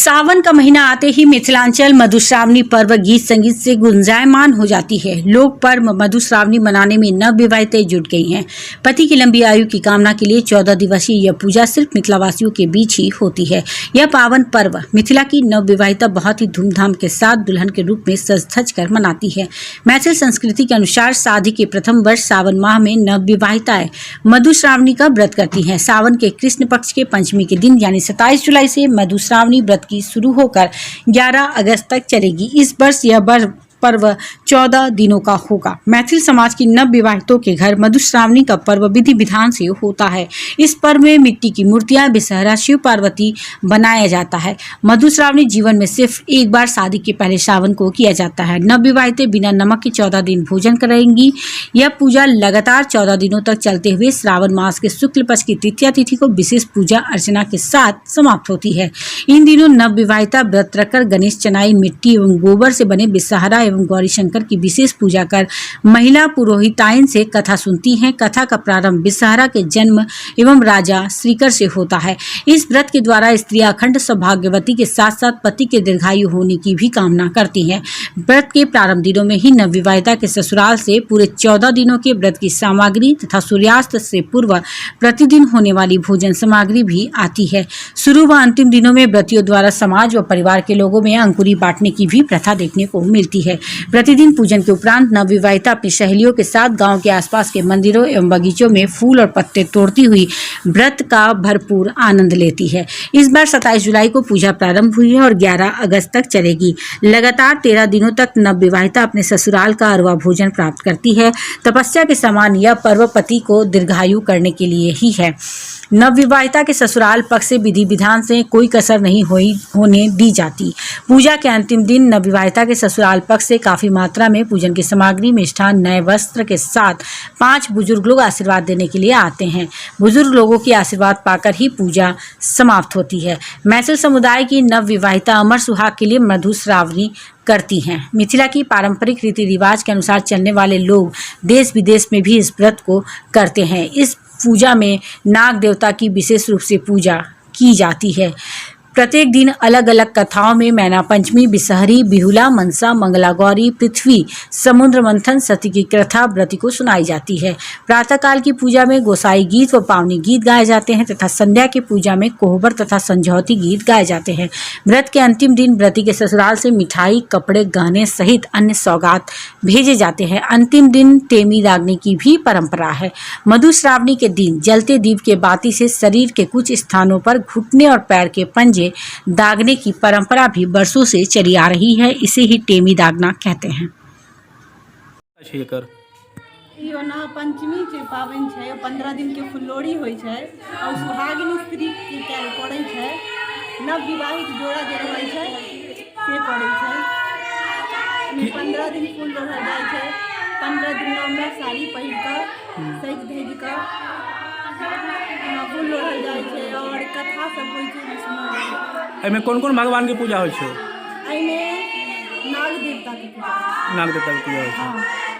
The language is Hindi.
सावन का महीना आते ही मिथिलांचल मधुश्रावणी पर्व गीत संगीत से गुंजायमान हो जाती है। लोग पर्व मधुश्रावणी मनाने में नवविवाहिताएं जुट गई हैं। पति की लंबी आयु की कामना के लिए 14 दिवसीय यह पूजा सिर्फ मिथिलावासियों के बीच ही होती है। यह पावन पर्व मिथिला की नवविवाहिता बहुत ही धूमधाम के साथ दुल्हन के रूप में सज धज कर मनाती है। मैथिल संस्कृति के अनुसार शादी के प्रथम वर्ष सावन माह में नवविवाहिताएं मधुश्रावणी का व्रत करती हैं। सावन के कृष्ण पक्ष के पंचमी के दिन यानी 27 जुलाई से मधुश्रावणी व्रत की शुरू होकर 11 अगस्त तक चलेगी। इस वर्ष यह पर्व 14 दिनों का होगा। मैथिल समाज की नव विवाहितों के घर मधुश्रावणी का पर्व विधि विधान से होता है। इस पर्व में मिट्टी की मूर्तियां बेसहारा शिव पार्वती बनाया जाता है। मधुश्रावणी जीवन में सिर्फ एक बार शादी के पहले श्रावण को किया जाता है। नव विवाहितें बिना नमक के 14 दिन भोजन करेंगी। यह पूजा लगातार 14 दिनों तक चलते हुए श्रावण मास के शुक्ल पक्ष की तृतीया तिथि को विशेष पूजा अर्चना के साथ समाप्त होती है। इन दिनों नव विवाहिता व्रत रखकर गणेश चनाई मिट्टी एवं गोबर से बने बेसहारा एवं गौरी शंकर की विशेष पूजा कर महिला पुरोहिताइन से कथा सुनती हैं। कथा का प्रारंभ बेसहारा के जन्म एवं राजा श्रीकर से होता है। इस व्रत के द्वारा स्त्रियां अखंड सौभाग्यवती के साथ साथ पति के दीर्घायु होने की भी कामना करती हैं। व्रत के प्रारंभ दिनों में ही नवविवाहिता के ससुराल से पूरे 14 दिनों के व्रत की सामग्री तथा सूर्यास्त से पूर्व प्रतिदिन होने वाली भोजन सामग्री भी आती है। शुरू व अंतिम दिनों में व्रतियों द्वारा समाज व परिवार के लोगों में अंकुरी बांटने की भी प्रथा देखने को मिलती है। प्रतिदिन पूजन के उपरांत नवविवाहिता अपनी सहेलियों के साथ गांव के आसपास के मंदिरों एवं बगीचों में फूल और पत्ते तोड़ती हुई व्रत का भरपूर आनंद लेती है। इस बार 27 जुलाई को पूजा प्रारंभ हुई है और 11 अगस्त तक चलेगी। लगातार 13 दिनों तक नवविवाहिता अपने ससुराल का अरवा भोजन प्राप्त करती है। तपस्या के समान यह पर्व पति को दीर्घायु करने के लिए ही है। नवविवाहिता के ससुराल पक्ष से विधि विधान से कोई कसर नहीं होने दी जाती। पूजा के अंतिम दिन नवविवाहिता के ससुराल पक्ष से काफी मात्रा में पूजन की सामग्री मिष्ठान नए वस्त्र के साथ 5 बुजुर्ग लोग आशीर्वाद देने के लिए आते हैं। बुजुर्ग लोगों की आशीर्वाद पाकर ही पूजा समाप्त होती है। मैथिल समुदाय की नवविवाहिता अमर सुहाग के लिए मधुश्रावणी करती हैं। मिथिला की पारंपरिक रीति रिवाज के अनुसार चलने वाले लोग देश विदेश में भी इस व्रत को करते हैं। इस पूजा में नाग देवता की विशेष रूप से पूजा की जाती है। प्रत्येक दिन अलग अलग कथाओं में मैना पंचमी, बिसहरी, बिहुला, मनसा, मंगला गौरी, पृथ्वी, समुद्र मंथन, सती की कथा व्रती को सुनाई जाती है। प्रातःकाल की पूजा में गोसाई गीत व पावनी गीत गाए जाते हैं तथा संध्या की पूजा में कोहबर तथा संझौती गीत गाए जाते हैं। व्रत के अंतिम दिन व्रती के ससुराल से मिठाई, कपड़े, गहने सहित अन्य सौगात भेजे जाते हैं। अंतिम दिन टेमी दागने की भी परंपरा है। मधुश्रावणी के दिन जलते दीप के बाती से शरीर के कुछ स्थानों पर घुटने और पैर के पंजे दागने की परंपरा भी वर्षों से चली आ रही है। इसे ही टेमी दागना कहते हैं। पंचमी के पावन है, 15 दिन के फुल्लोड़ी होय छै और सुहागिन स्त्री के कैल पड़ै छै। नव विवाहित जोड़ा जे रहै छै से पड़ै छै। 15 दिन फूल लोढ़ल जाइ छै। 15 दिन में साड़ी पहिर कऽ सज धज कऽ फूल लोढ़ल जाइ छै और कथा सब होइ छै। एहिमे कोन कोन भगवान के पूजा होइ छै? एहिमे नाग देवता के पूजा होइ छै।